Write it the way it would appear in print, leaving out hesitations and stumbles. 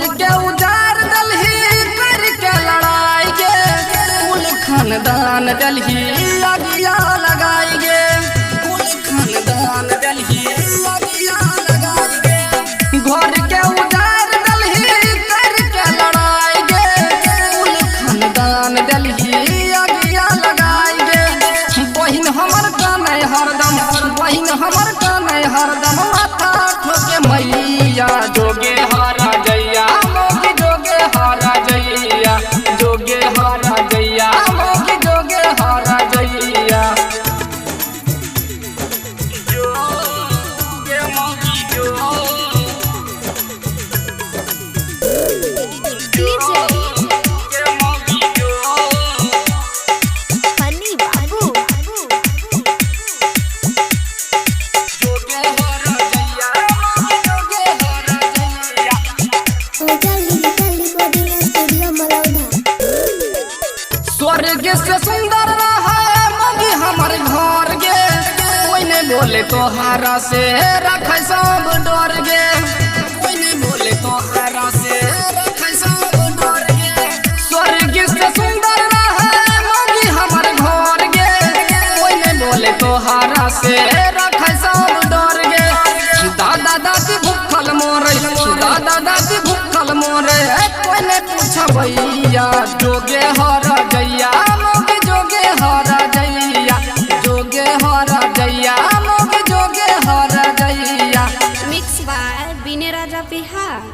घर के उजार दलही करके लड़ाई गे कुल खानदान दलही अगिया लगाई गे कुल खानदान दलही अगिया लगाई गे घर के उजार दलही करके लड़ाई गे कुल खानदान दलही अगिया लगाई गे बहिन हमर काने हरदम बहिन हमर काने हरदम माथा ठोके मैया जोगे हारा जैया मोगी जोगे हारा जैया जोगे हारा जैया मोगी जोगे हारा जैया जोगे मोगी स्वर्ग से सुंदर है मोगी हमारे घर गे कोई नहीं बोले तोहरा से रख सब डर गे कोई नहीं बोले तोहरा से रख सब डर गे स्वर्ग से सुंदर है मोगी हमारे घर गे कोई नहीं बोले तोहरा से रख सब डर गे दादा दादी भूखल मोरे दादा दादी भूखल मोरे कोई नहीं पूछ भैया जोगे हरा जैया मोगे जोगे हरा जैया जोगे हरा जैया मोगे जोगे हरा जैया मिक्स बाय बिने राजा बिहार।